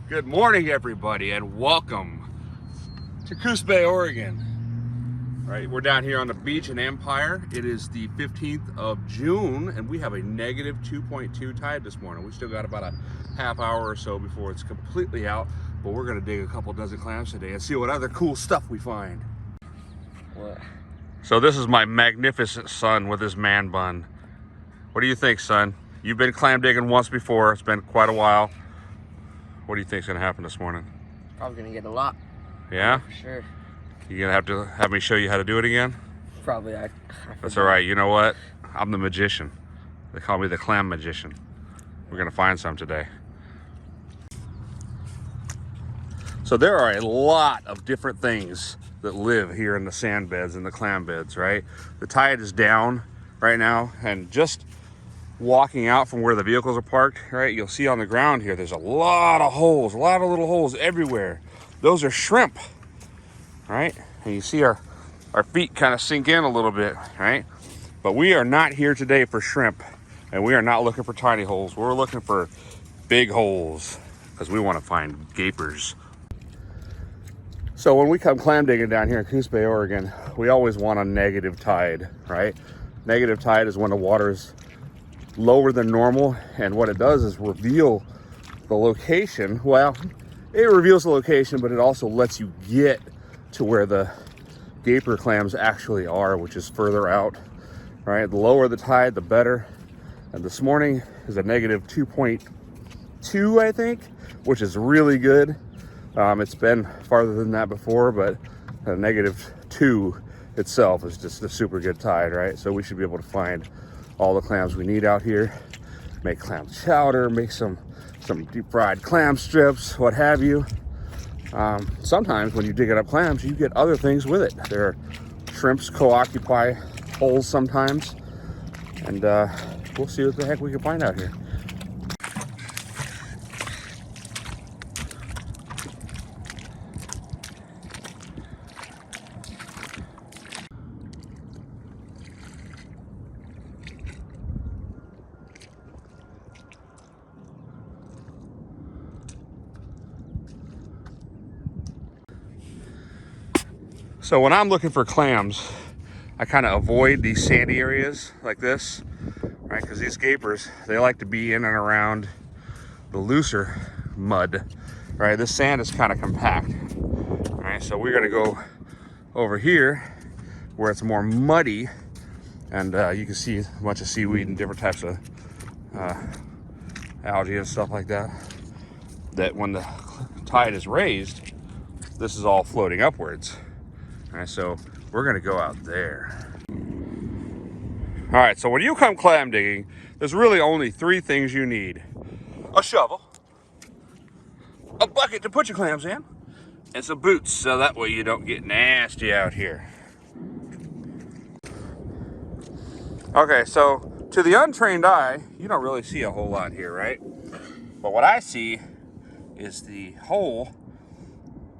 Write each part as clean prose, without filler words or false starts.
Good morning, everybody, and welcome to Coos Bay, Oregon. All right, we're down here on the beach in Empire. It is the 15th of June, and we have a negative 2.2 tide this morning. We still got about a half hour or so before it's completely out, but we're gonna dig a couple dozen clams today and see what other cool stuff we find. What? So this is my magnificent son with his man bun. What do you think, son? You've been clam digging once before. It's been quite a while. What do you think's gonna happen this morning? Probably gonna get a lot. Yeah? For sure. You gonna have to have me show you how to do it again? Probably. That's all right. You know what? I'm the magician. They call me the clam magician. We're gonna find some today. So there are a lot of different things that live here in the sand beds and the clam beds, right? The tide is down right now, and just walking out from where the vehicles are parked, right, you'll see on the ground here, there's a lot of holes, a lot of little holes everywhere. Those are shrimp, right? And you see our feet kind of sink in a little bit, right? But we are not here today for shrimp, and we are not looking for tiny holes. We're looking for big holes because we want to find gapers. So when we come clam digging down here in Coos Bay, Oregon, we always want a negative tide, right? Negative tide is when the water's lower than normal, and what it does is reveal the location. Well, it reveals the location, but it also lets you get to where the gaper clams actually are, which is further out, right? The lower the tide, the better. And this morning is a negative 2.2, I think, which is really good. It's been farther than that before, but a negative 2 itself is just a super good tide, right? So we should be able to find all the clams we need out here, make clam chowder, make some deep fried clam strips, what have you. Sometimes when you dig up clams, you get other things with it. There are shrimps co-occupy holes sometimes, and we'll see what the heck we can find out here. So when I'm looking for clams, I kind of avoid these sandy areas like this, right? Because these gapers, they like to be in and around the looser mud, right? This sand is kind of compact, right? So we're gonna go over here where it's more muddy, and you can see a bunch of seaweed and different types of algae and stuff like that. That when the tide is raised, this is all floating upwards. All right, so we're gonna go out there. All right, so when you come clam digging, there's really only 3 things you need. A shovel, a bucket to put your clams in, and some boots, so that way you don't get nasty out here. Okay, so to the untrained eye, you don't really see a whole lot here, right? But what I see is the hole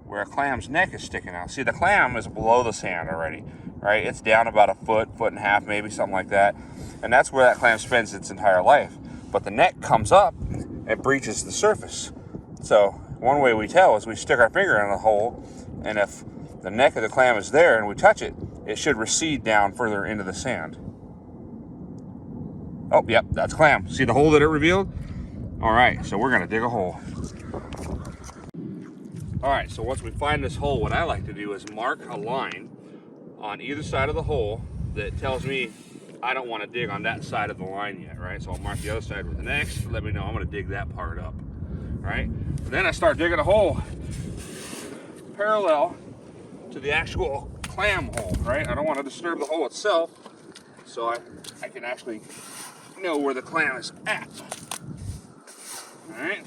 where a clam's neck is sticking out. See, the clam is below the sand already, right? It's down about a foot and a half, maybe something like that. And that's where that clam spends its entire life. But the neck comes up and breaches the surface. So one way we tell is we stick our finger in the hole, and if the neck of the clam is there and we touch it, it should recede down further into the sand. Oh, yep, that's clam. See the hole that it revealed? All right, so we're gonna dig a hole. All right, so once we find this hole, what I like to do is mark a line on either side of the hole that tells me I don't want to dig on that side of the line yet, right? So I'll mark the other side with an X to let me know I'm going to dig that part up, right? And then I start digging a hole parallel to the actual clam hole, right? I don't want to disturb the hole itself, so I can actually know where the clam is at, all right?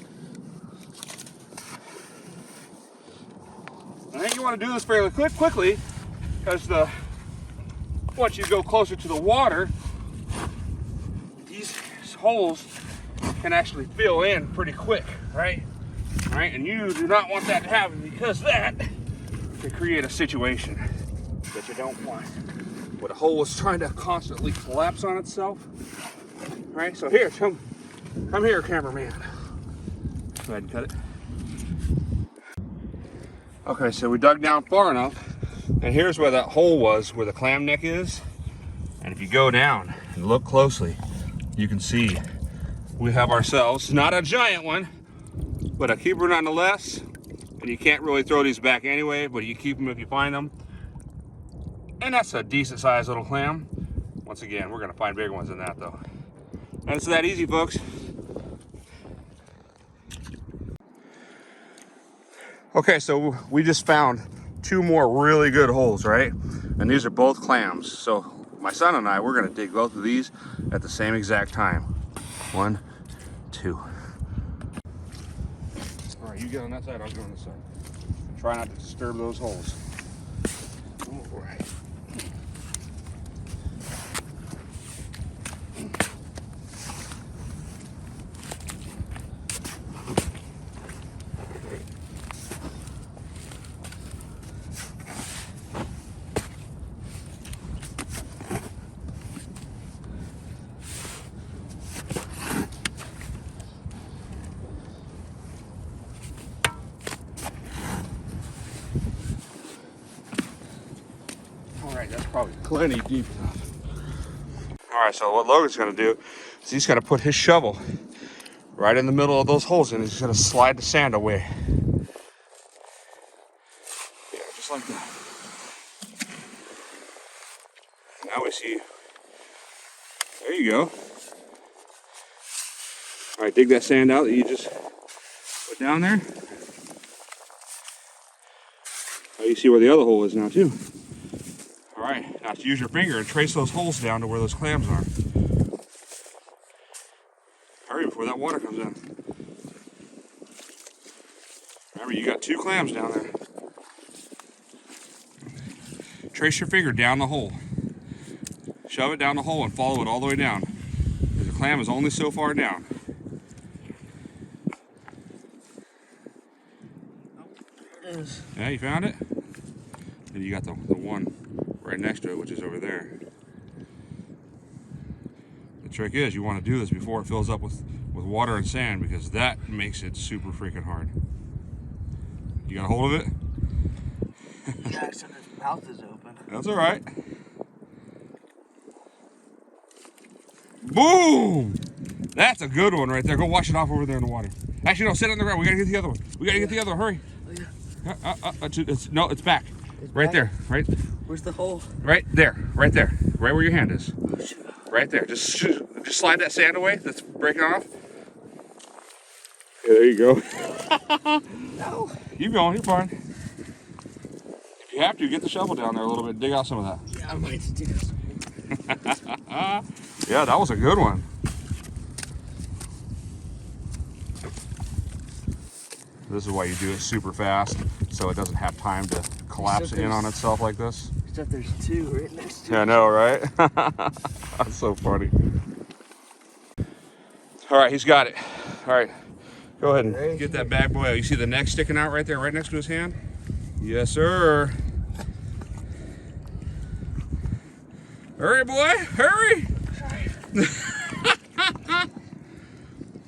I think you want to do this fairly quickly, because once you go closer to the water, these holes can actually fill in pretty quick, right? All right, and you do not want that to happen, because that can create a situation that you don't want, where the hole is trying to constantly collapse on itself, right? So here, come here, cameraman. Go ahead and cut it. Okay, so we dug down far enough, and here's where that hole was, where the clam neck is. And if you go down and look closely, you can see we have ourselves, not a giant one, but a keeper nonetheless. And you can't really throw these back anyway, but you keep them if you find them. And that's a decent sized little clam. Once again, we're gonna find bigger ones than that though. And it's that easy, folks. Okay, so we just found 2 more really good holes, right? And these are both clams. So my son and I, we're gonna dig both of these at the same exact time. 1, 2. All right, you get on that side, I'll go on this side. Try not to disturb those holes. All right. That's probably plenty deep enough. All right, so what Logan's gonna do is he's gonna put his shovel right in the middle of those holes and he's gonna slide the sand away. Yeah, just like that. Now we see, there you go. All right, dig that sand out that you just put down there. Now you see where the other hole is now too. All right, now use your finger and trace those holes down to where those clams are. Hurry before that water comes in. Remember, you got 2 clams down there. Trace your finger down the hole. Shove it down the hole and follow it all the way down. Because the clam is only so far down. Yeah, you found it? And you got the one right next to it, which is over there. The trick is you want to do this before it fills up with water and sand, because that makes it super freaking hard. You got a hold of it? Yeah, so his mouth is open. That's all right. Boom! That's a good one right there. Go wash it off over there in the water. Actually, no, sit on the ground. We gotta get the other one. We gotta get the other one. Hurry. No, it's back. Right there, right? Where's the hole? Right there, right there. Right where your hand is. Right there. Just slide that sand away that's breaking off. Yeah, there you go. No. Keep going, you're fine. If you have to, get the shovel down there a little bit, dig out some of that. Yeah, I might do this. Yeah, that was a good one. This is why you do it super fast, so it doesn't have time to collapse in on itself like this. Except there's 2 right next to it. Yeah, I know, right? That's so funny. All right, he's got it. All right, go ahead and get that bad boy out. You see the neck sticking out right there, right next to his hand? Yes, sir. Hurry, boy, hurry.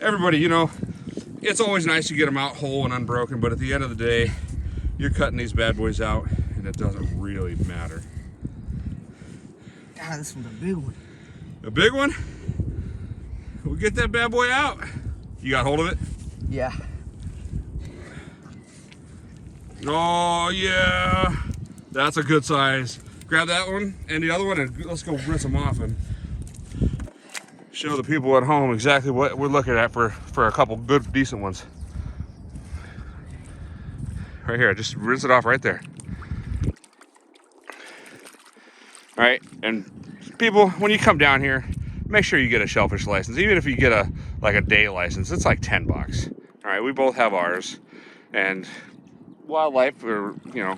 Everybody, you know, it's always nice to get them out whole and unbroken, but at the end of the day, you're cutting these bad boys out, and it doesn't really matter. God, this one's a big one. A big one? We'll get that bad boy out. You got hold of it? Yeah. Oh, yeah. That's a good size. Grab that one and the other one, and let's go rinse them off and show the people at home exactly what we're looking at for a couple good, decent ones. Right here, just rinse it off right there. All right, and people, when you come down here, make sure you get a shellfish license. Even if you get a day license, it's like 10 bucks. All right, we both have ours, and wildlife, or you know,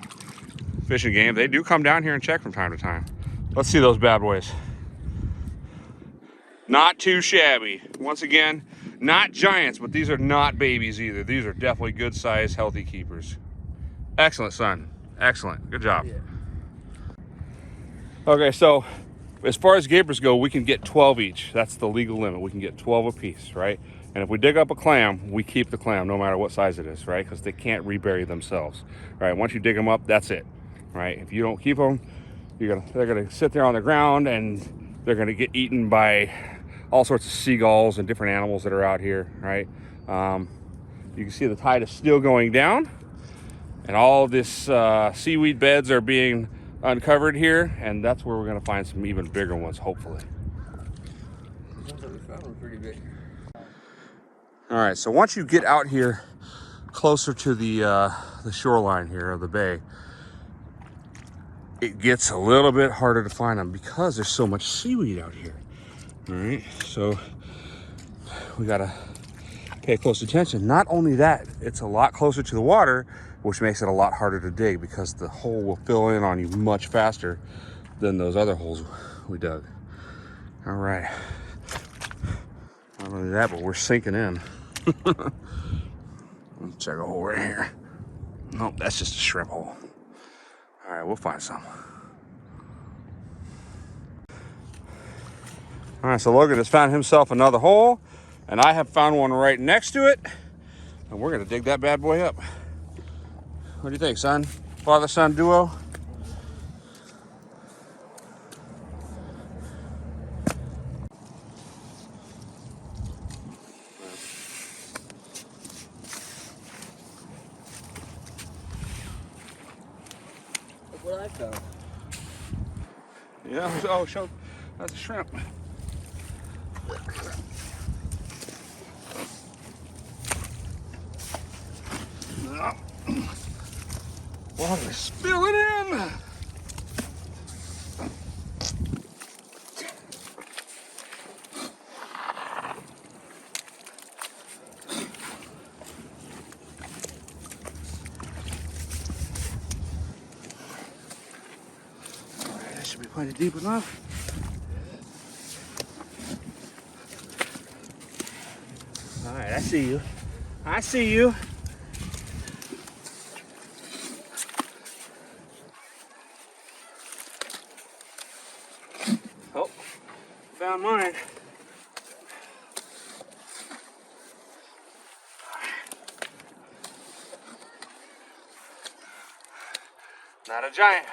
fish and game, they do come down here and check from time to time. Let's see those bad boys. Not too shabby. Once again, not giants, but these are not babies either. These are definitely good size, healthy keepers. Excellent, son. Excellent. Good job. Yeah. Okay, so as far as gapers go, we can get 12 each. That's the legal limit. We can get 12 apiece, right? And if we dig up a clam, we keep the clam no matter what size it is, right? Because they can't rebury themselves, right? Once you dig them up, that's it, right? If you don't keep them, they're gonna sit there on the ground and they're gonna get eaten by all sorts of seagulls and different animals that are out here, right? You can see the tide is still going down, and all this seaweed beds are being uncovered here, and that's where we're gonna find some even bigger ones, hopefully. The ones that we found were pretty big. All right, so once you get out here closer to the shoreline here of the bay, it gets a little bit harder to find them because there's so much seaweed out here. All right, so we gotta pay close attention. Not only that, it's a lot closer to the water, which makes it a lot harder to dig because the hole will fill in on you much faster than those other holes we dug. All right, not only that, but we're sinking in. Let's check a hole right here. Nope, that's just a shrimp hole. All right, we'll find some. All right, so Logan has found himself another hole, and I have found one right next to it, and we're gonna dig that bad boy up. What do you think, son? Father-son duo? Look what I found. Yeah, oh, show, that's a shrimp. Water spilling in. All right, that should be plenty deep enough. All right, I see you. I see you. Oh, found mine. Not a giant,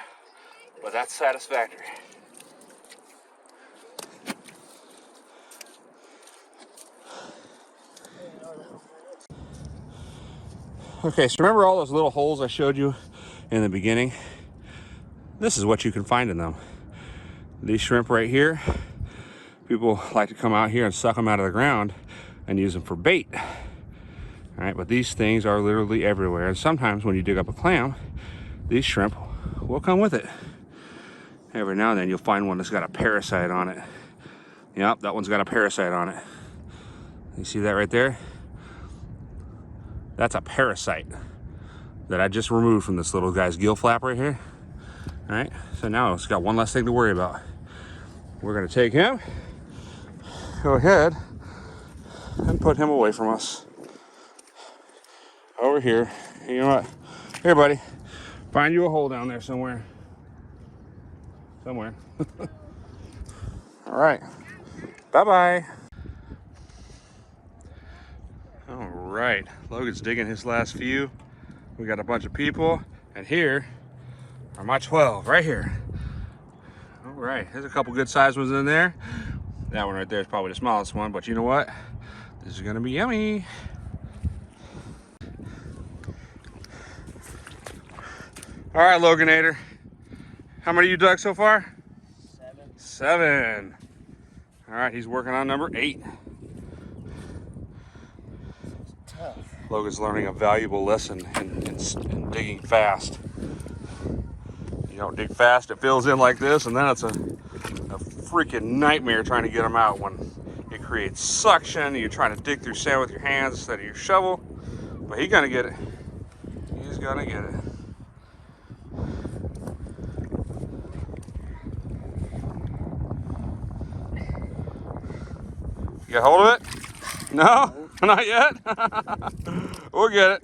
but that's satisfactory. Okay, so remember all those little holes I showed you in the beginning? This is what you can find in them. These shrimp right here, people like to come out here and suck them out of the ground and use them for bait. All right, but these things are literally everywhere. And sometimes when you dig up a clam, these shrimp will come with it. Every now and then you'll find one that's got a parasite on it. Yep, that one's got a parasite on it. You see that right there? That's a parasite that I just removed from this little guy's gill flap right here. All right, so now it's got one less thing to worry about. We're gonna take him, go ahead and put him away from us. Over here. You know what? Here, buddy. Find you a hole down there somewhere. Somewhere. All right. Bye-bye. All right. Logan's digging his last few. We got a bunch of people. And here are my 12 right here. All right. There's a couple good sized ones in there. That one right there is probably the smallest one. But you know what? This is going to be yummy. All right, Loganator. How many you dug so far? 7. 7. All right, he's working on number 8. Tough. Logan's learning a valuable lesson in digging fast. You don't dig fast, it fills in like this, and then it's a freaking nightmare trying to get them out when it creates suction. You're trying to dig through sand with your hands instead of your shovel. But he's gonna get it. He's gonna get it. You got hold of it? No? Not yet? We'll get it.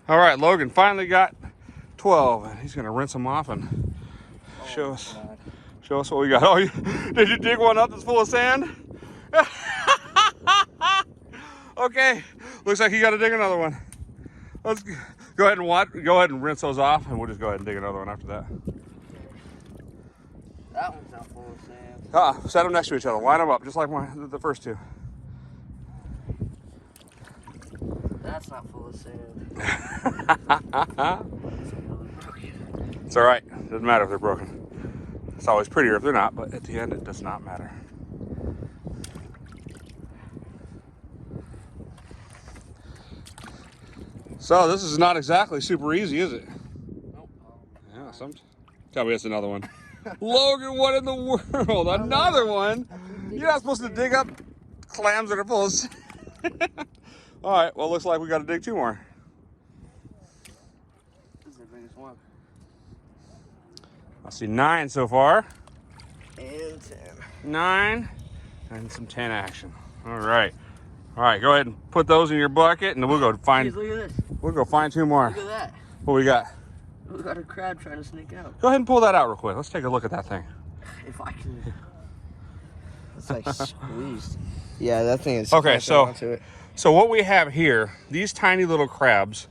All right, Logan finally got 12. And he's gonna rinse them off and show us what we got. Oh, did you dig one up that's full of sand? Okay, looks like you got to dig another one. Let's go ahead and go ahead and rinse those off, and we'll just go ahead and dig another one after that. That one's not full of sand. Set them next to each other. Line them up, just like the first two. That's not full of sand. It's all right. Doesn't matter if they're broken. It's always prettier if they're not, but at the end, it does not matter. So this is not exactly super easy, is it? Nope. Yeah, tell me it's another one. Logan, what in the world? Another one? You're not supposed to dig up clams that are full of sand. All right, well, looks like we got to dig two more. This is the biggest one. I see 9 so far. And 10. 9 and some 10 action. All right, go ahead and put those in your bucket, and then we'll go find. Jeez, look at this. We'll go find 2 more. Look at that. What we got? We got a crab trying to sneak out. Go ahead and pull that out real quick. Let's take a look at that thing. If I can. It's like squeezed. Yeah, that thing is. Okay, onto it. So what we have here, these tiny little crabs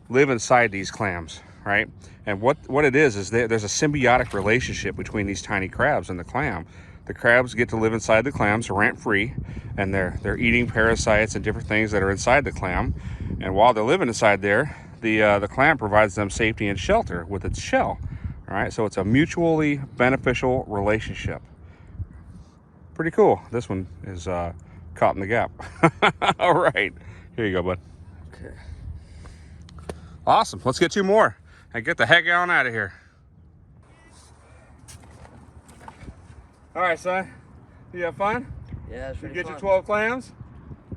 live inside these clams, right? And what it is there's a symbiotic relationship between these tiny crabs and the clam. The crabs get to live inside the clams rent-free, and they're eating parasites and different things that are inside the clam. And while they're living inside there, the clam provides them safety and shelter with its shell. All right, so it's a mutually beneficial relationship. Pretty cool. This one is caught in the gap. All right, here you go, bud. Okay. Awesome. Let's get 2 more and get the heck on out of here. All right, son. You have fun? Yeah, it's You pretty get fun. your 12 clams?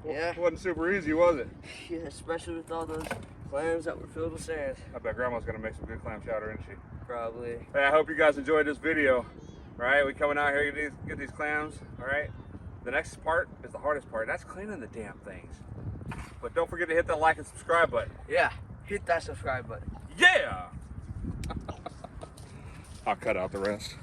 Yeah. Wasn't super easy, was it? Yeah, especially with all those clams that were filled with sand. I bet Grandma's gonna make some good clam chowder, isn't she? Probably. Hey, I hope you guys enjoyed this video. All right, we coming out here to get these clams. All right. The next part is the hardest part. That's cleaning the damn things. But don't forget to hit that like and subscribe button. Yeah, hit that subscribe button. Yeah! I'll cut out the rest.